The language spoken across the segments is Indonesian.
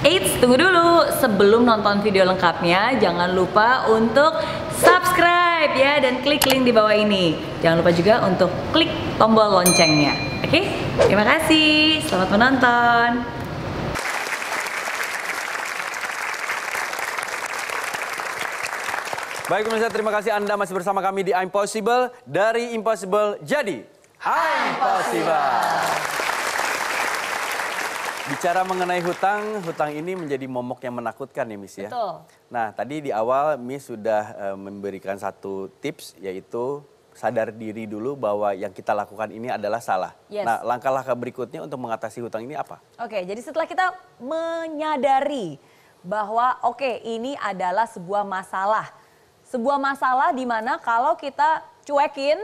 Eits, tunggu dulu. Sebelum nonton video lengkapnya, jangan lupa untuk subscribe ya dan klik link di bawah ini. Jangan lupa juga untuk klik tombol loncengnya. Oke? Terima kasih. Selamat menonton. Baik pemirsa, terima kasih Anda masih bersama kami di I'm Possible. Dari Impossible jadi I'm Possible. Bicara mengenai hutang, hutang ini menjadi momok yang menakutkan ya Miss ya. Betul. Nah tadi di awal Miss sudah memberikan satu tips, yaitu sadar diri dulu bahwa yang kita lakukan ini adalah salah. Yes. Nah langkah-langkah berikutnya untuk mengatasi hutang ini apa? Oke, jadi setelah kita menyadari bahwa ini adalah sebuah masalah. Sebuah masalah di mana kalau kita cuekin,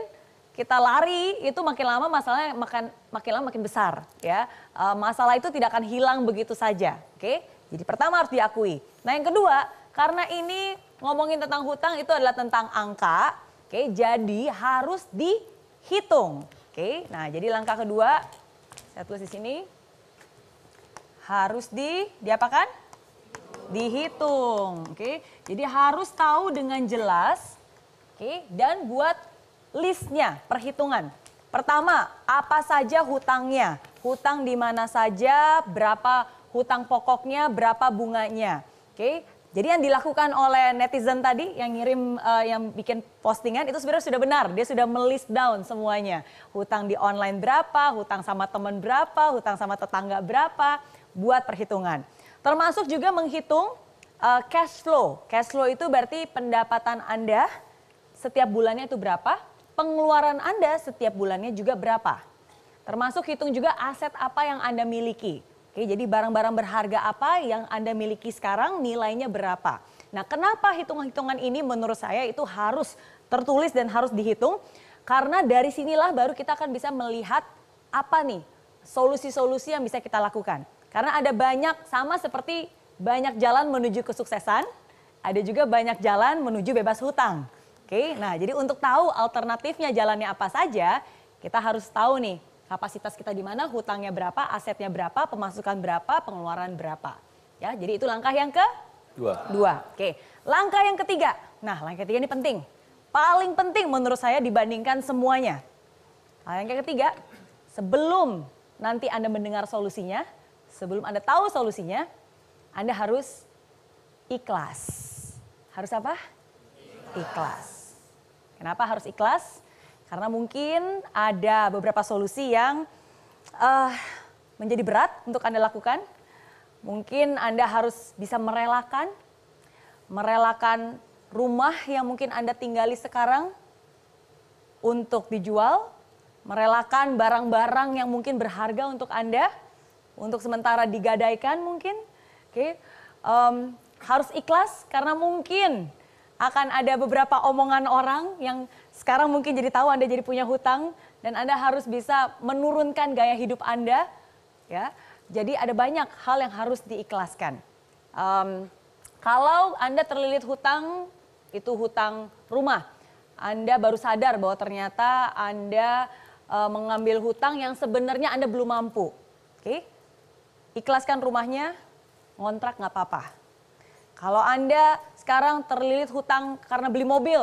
kita lari, itu makin lama masalahnya makin lama makin besar ya. Masalah itu tidak akan hilang begitu saja. Oke? Jadi pertama harus diakui. Nah, yang kedua, karena ini ngomongin tentang hutang itu adalah tentang angka, oke, jadi harus dihitung. Oke? Nah, jadi langkah kedua saya tulis di sini. Harus diapakan? Dihitung. Oke? Jadi harus tahu dengan jelas, oke, dan buat listnya, perhitungan. Pertama, apa saja hutangnya? Hutang di mana saja, berapa hutang pokoknya, berapa bunganya. Oke, jadi yang dilakukan oleh netizen tadi yang ngirim, yang bikin postingan itu sebenarnya sudah benar. Dia sudah melist down semuanya. Hutang di online berapa, hutang sama teman berapa, hutang sama tetangga berapa, buat perhitungan. Termasuk juga menghitung cash flow. Cash flow itu berarti pendapatan Anda setiap bulannya itu berapa, pengeluaran Anda setiap bulannya juga berapa. Termasuk hitung juga aset apa yang Anda miliki. Oke, jadi barang-barang berharga apa yang Anda miliki sekarang nilainya berapa. Nah, kenapa hitung-hitungan ini menurut saya itu harus tertulis dan harus dihitung? Karena dari sinilah baru kita akan bisa melihat apa nih solusi-solusi yang bisa kita lakukan. Karena ada banyak, sama seperti banyak jalan menuju kesuksesan, ada juga banyak jalan menuju bebas hutang. Oke, nah jadi untuk tahu alternatifnya jalannya apa saja, kita harus tahu nih kapasitas kita di mana, hutangnya berapa, asetnya berapa, pemasukan berapa, pengeluaran berapa. Ya, jadi itu langkah yang kedua. Oke, langkah yang ketiga. Nah, langkah ketiga ini penting. Paling penting menurut saya dibandingkan semuanya. Langkah yang ketiga, sebelum nanti Anda mendengar solusinya, sebelum Anda tahu solusinya, Anda harus ikhlas. Harus apa? Ikhlas. Kenapa harus ikhlas? Karena mungkin ada beberapa solusi yang menjadi berat untuk Anda lakukan. Mungkin Anda harus bisa merelakan rumah yang mungkin Anda tinggali sekarang untuk dijual, merelakan barang-barang yang mungkin berharga untuk Anda, untuk sementara digadaikan mungkin. Oke, harus ikhlas karena mungkin akan ada beberapa omongan orang yang sekarang mungkin jadi tahu Anda jadi punya hutang dan Anda harus bisa menurunkan gaya hidup Anda, ya. Jadi ada banyak hal yang harus diikhlaskan. Kalau Anda terlilit hutang, itu hutang rumah, Anda baru sadar bahwa ternyata Anda mengambil hutang yang sebenarnya Anda belum mampu. Oke, ikhlaskan rumahnya, ngontrak nggak apa-apa. Kalau Anda sekarang terlilit hutang karena beli mobil,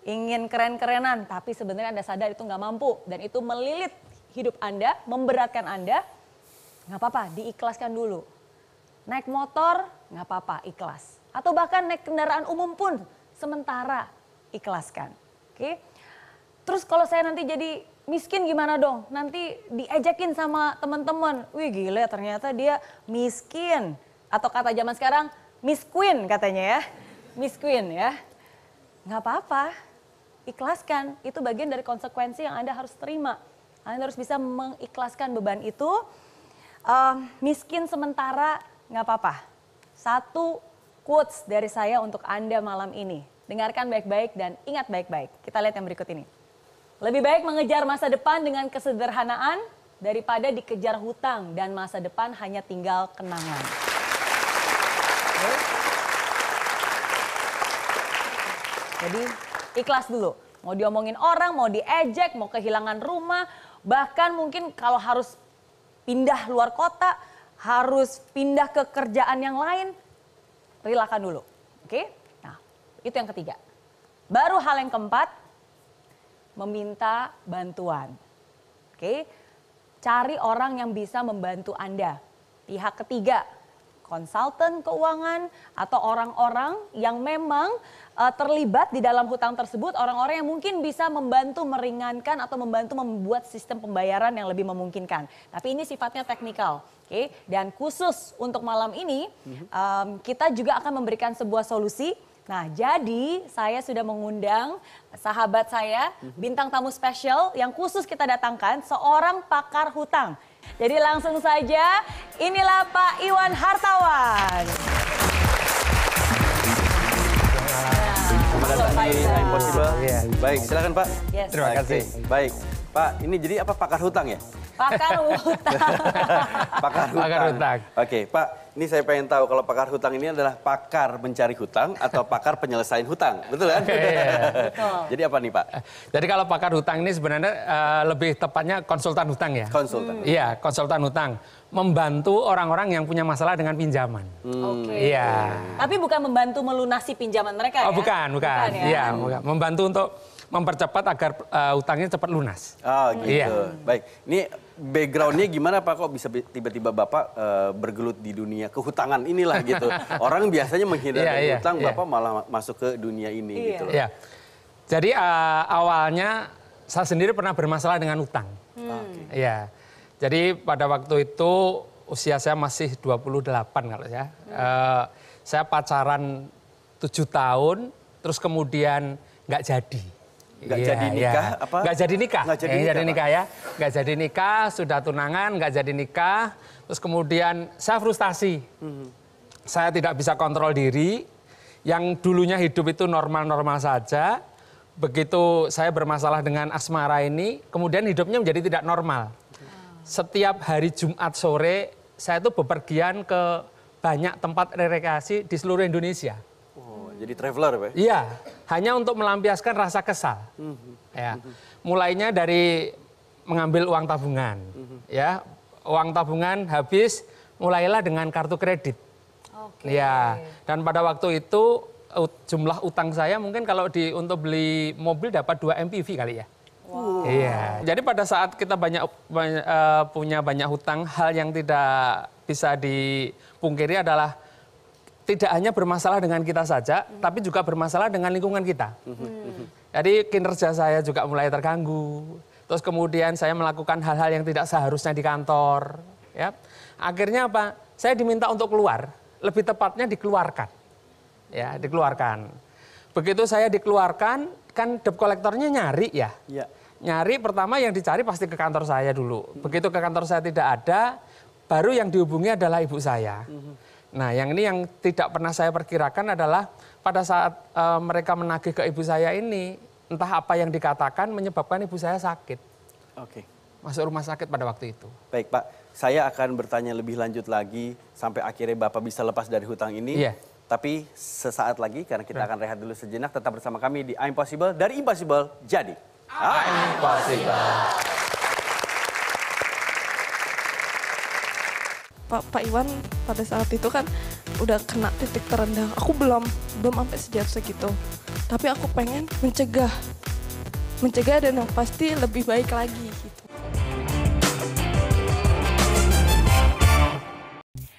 ingin keren-kerenan, tapi sebenarnya Anda sadar itu nggak mampu dan itu melilit hidup Anda, memberatkan Anda, nggak apa-apa, diikhlaskan dulu. Naik motor, nggak apa-apa, ikhlas. Atau bahkan naik kendaraan umum pun sementara ikhlaskan. Oke? Terus kalau saya nanti jadi miskin gimana dong? Nanti diejekin sama teman-teman. Wih gila ternyata dia miskin. Atau kata zaman sekarang, Miss Queen katanya ya. Miss Queen ya. Nggak apa-apa, ikhlaskan. Itu bagian dari konsekuensi yang Anda harus terima. Anda harus bisa mengikhlaskan beban itu. Miskin sementara nggak apa-apa. Satu quotes dari saya untuk Anda malam ini. Dengarkan baik-baik dan ingat baik-baik. Kita lihat yang berikut ini. Lebih baik mengejar masa depan dengan kesederhanaan daripada dikejar hutang dan masa depan hanya tinggal kenangan. Jadi ikhlas dulu. Mau diomongin orang, mau diejek, mau kehilangan rumah. Bahkan mungkin kalau harus pindah luar kota, harus pindah ke kerjaan yang lain, relakan dulu. Oke? Nah, itu yang ketiga. Baru hal yang keempat, meminta bantuan. Oke? Cari orang yang bisa membantu Anda. Pihak ketiga, konsultan keuangan atau orang-orang yang memang terlibat di dalam hutang tersebut, orang-orang yang mungkin bisa membantu meringankan atau membantu membuat sistem pembayaran yang lebih memungkinkan. Tapi ini sifatnya teknikal, oke? Dan khusus untuk malam ini kita juga akan memberikan sebuah solusi. Nah, jadi saya sudah mengundang sahabat saya, bintang tamu spesial yang khusus kita datangkan, seorang pakar hutang. Jadi langsung saja, inilah Pak Iwan Hartawan. Terima kasih, Impossible. Baik, silakan Pak. Yes. Terima kasih. Baik, Pak, ini jadi apa, pakar hutang ya? Pakar hutang. Pakar hutang. Oke, Pak, ini saya pengen tahu kalau pakar hutang ini adalah pakar mencari hutang atau pakar penyelesaian hutang, betul kan? Betul. Jadi apa nih, Pak? Jadi kalau pakar hutang ini sebenarnya lebih tepatnya konsultan hutang ya. Konsultan. Iya, konsultan hutang. Membantu orang-orang yang punya masalah dengan pinjaman. Oke. Iya. Tapi bukan membantu melunasi pinjaman mereka ya? Oh, bukan. Ya? Iya, bukan. Membantu untuk mempercepat agar hutangnya cepat lunas. Oh gitu. Iya. Baik, ini backgroundnya gimana Pak, kok bisa tiba-tiba Bapak bergelut di dunia kehutangan inilah gitu. Orang biasanya menghindar dari hutang, Bapak malah masuk ke dunia ini gitu loh. Iya. Jadi awalnya saya sendiri pernah bermasalah dengan hutang. Iya. Jadi pada waktu itu usia saya masih 28 kalau ya. Saya pacaran 7 tahun, terus kemudian nggak jadi. Nggak jadi nikah apa? Nggak jadi nikah. Nggak jadi nikah ya. Nggak jadi nikah, sudah tunangan, nggak jadi nikah. Terus kemudian saya frustasi. Saya tidak bisa kontrol diri. Yang dulunya hidup itu normal-normal saja. Begitu saya bermasalah dengan asmara ini, kemudian hidupnya menjadi tidak normal. Setiap hari Jumat sore, saya itu bepergian ke banyak tempat rekreasi di seluruh Indonesia. Jadi traveler, Pak? Iya, hanya untuk melampiaskan rasa kesal. Ya, mulainya dari mengambil uang tabungan, ya, uang tabungan habis, mulailah dengan kartu kredit. Ya, dan pada waktu itu jumlah utang saya mungkin kalau untuk beli mobil dapat 2 MPV kali ya. Wow. Iya. Jadi pada saat kita punya banyak hutang, hal yang tidak bisa dipungkiri adalah tidak hanya bermasalah dengan kita saja, tapi juga bermasalah dengan lingkungan kita. Jadi kinerja saya juga mulai terganggu. Terus kemudian saya melakukan hal-hal yang tidak seharusnya di kantor. Ya. Akhirnya apa? Saya diminta untuk keluar. Lebih tepatnya dikeluarkan. Ya, dikeluarkan. Begitu saya dikeluarkan, kan debt kolektornya nyari ya. Iya. Nyari pertama yang dicari pasti ke kantor saya dulu. Begitu ke kantor saya tidak ada, baru yang dihubungi adalah ibu saya. Nah, yang ini yang tidak pernah saya perkirakan adalah pada saat mereka menagih ke ibu saya ini, entah apa yang dikatakan menyebabkan ibu saya sakit. Oke. Masuk rumah sakit pada waktu itu. Baik Pak, saya akan bertanya lebih lanjut lagi sampai akhirnya Bapak bisa lepas dari hutang ini. Iya. Tapi sesaat lagi karena kita akan rehat dulu sejenak, tetap bersama kami di Impossible, dari Impossible jadi Impossible. Pak Iwan pada saat itu kan udah kena titik terendah. Aku belum sampai sejauh segitu. Tapi aku pengen mencegah dan yang pasti lebih baik lagi gitu.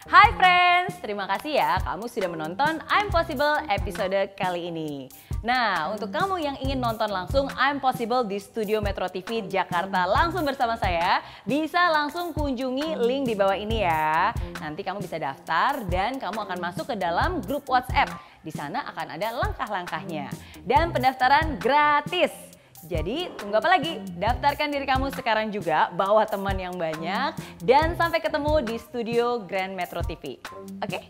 Hai friends, terima kasih ya kamu sudah menonton Impossible episode kali ini. Nah, untuk kamu yang ingin nonton langsung Impossible di Studio Metro TV Jakarta langsung bersama saya, bisa langsung kunjungi link di bawah ini ya. Nanti kamu bisa daftar dan kamu akan masuk ke dalam grup WhatsApp. Di sana akan ada langkah-langkahnya. Dan pendaftaran gratis. Jadi tunggu apa lagi? Daftarkan diri kamu sekarang juga, bawa teman yang banyak, dan sampai ketemu di studio Grand Metro TV. Oke?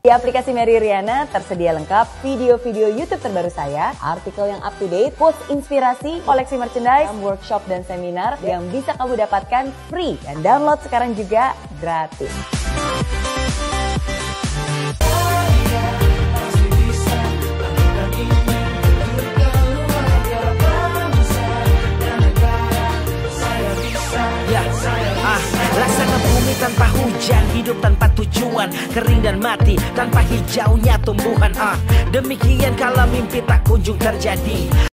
Di aplikasi Mary Riana tersedia lengkap video-video YouTube terbaru saya, artikel yang up to date, post inspirasi, koleksi merchandise, workshop dan seminar yang bisa kamu dapatkan free. Dan download sekarang juga gratis. Laksana bumi Bumi tanpa hujan, hidup tanpa tujuan, kering dan mati tanpa hijaunya tumbuhan. Demikian kalau mimpi tak kunjung terjadi.